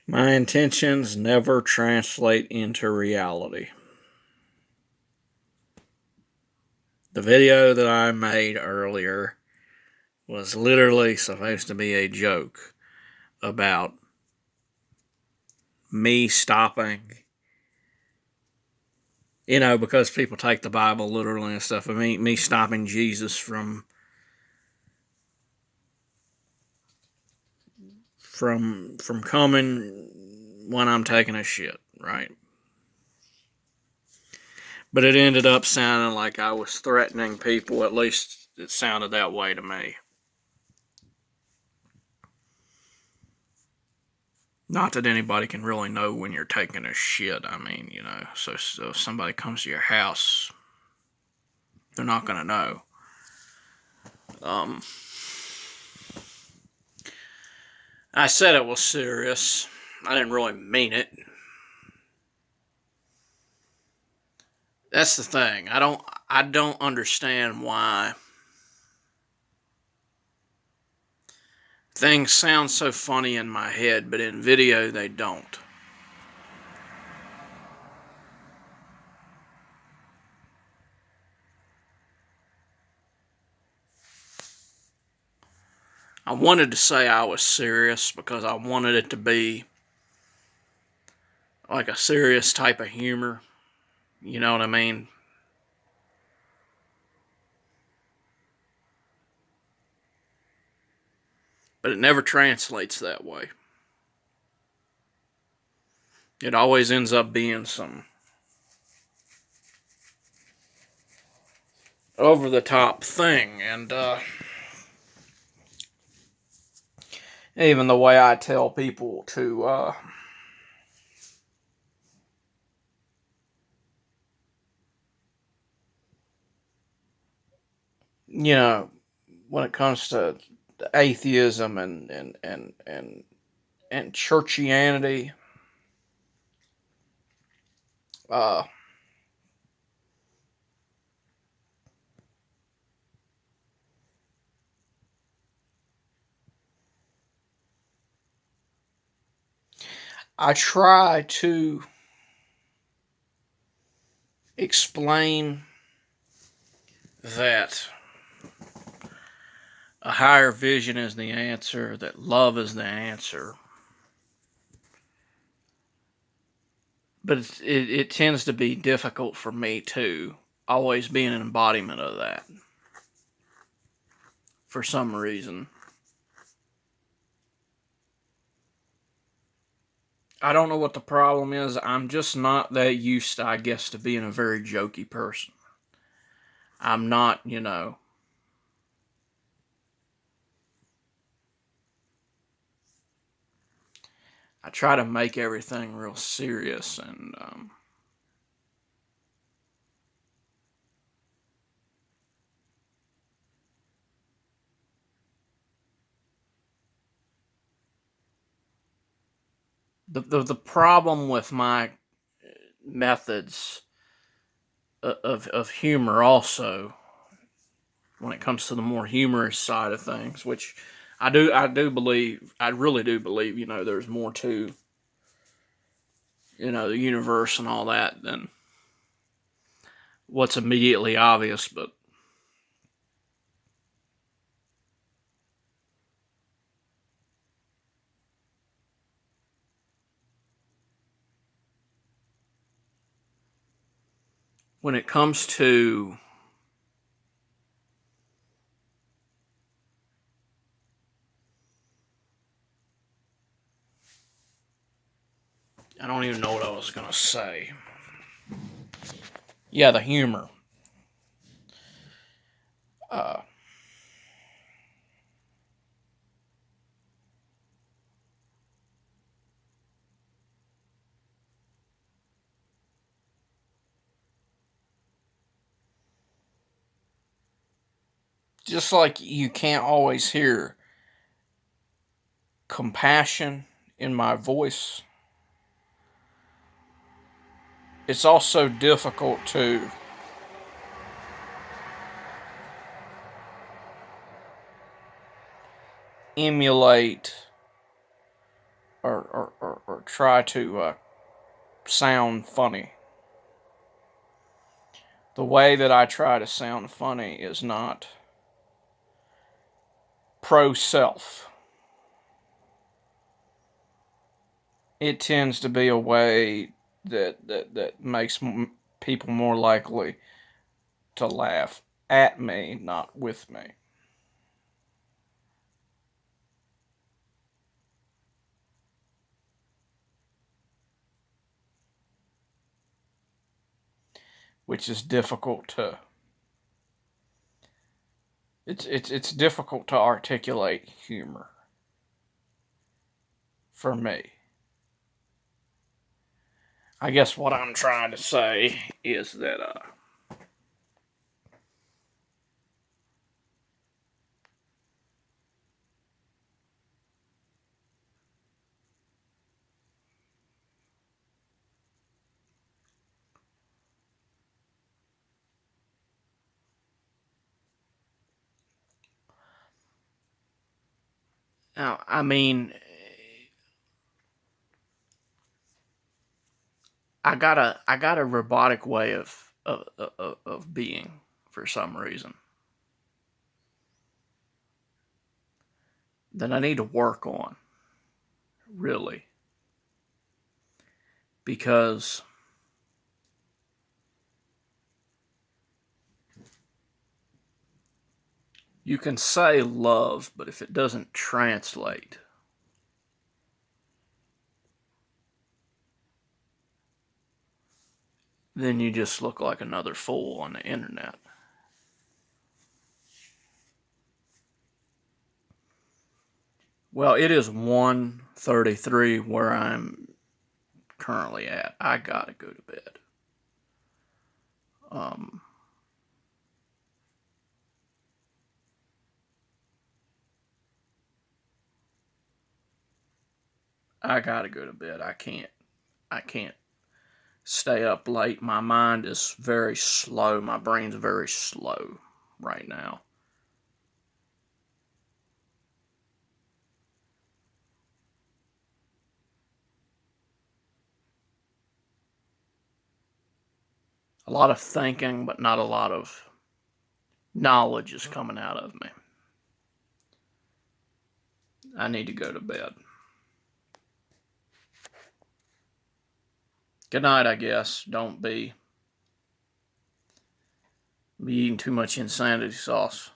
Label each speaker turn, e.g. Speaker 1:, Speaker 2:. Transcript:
Speaker 1: My intentions never translate into reality. The video that I made earlier was literally supposed to be a joke about me stopping, because people take the Bible literally and stuff. Me stopping Jesus from coming when I'm taking a shit, right? But it ended up sounding like I was threatening people. At least it sounded that way to me. Not that anybody can really know when you're taking a shit. I mean, so if somebody comes to your house, they're not going to know. Um, I said it was serious. I didn't really mean it. That's the thing. I don't understand why things sound so funny in my head, but in video they don't. I wanted to say I was serious because I wanted it to be like a serious type of humor. You know what I mean? But it never translates that way. It always ends up being some over the top thing. And even the way I tell people to, when it comes to atheism and churchianity, uh, I try to explain that a higher vision is the answer, that love is the answer. But it tends to be difficult for me to always be an embodiment of that for some reason. I don't know what the problem is. I'm just not that used, I guess, to being a very jokey person. I'm not, I try to make everything real serious, and the problem with my methods of humor also, when it comes to the more humorous side of things, which I really do believe, there's more to, the universe and all that than what's immediately obvious. But when it comes to I don't even know what I was gonna say. Yeah, the humor. Uh, just like you can't always hear compassion in my voice, it's also difficult to emulate or try to sound funny. The way that I try to sound funny is not pro-self. It tends to be a way that makes people more likely to laugh at me, not with me. Which is difficult to it's difficult to articulate humor for me. I guess what I'm trying to say is that now, I mean, I got a robotic way of being for some reason that I need to work on, really, because you can say love, but if it doesn't translate, then you just look like another fool on the internet. Well, it is 1:33 where I'm currently at. I gotta go to bed. Um, I gotta go to bed. I can't stay up late. My mind is very slow. My brain's very slow right now. A lot of thinking, but not a lot of knowledge is coming out of me. I need to go to bed. Good night, I guess. Don't be eating too much insanity sauce.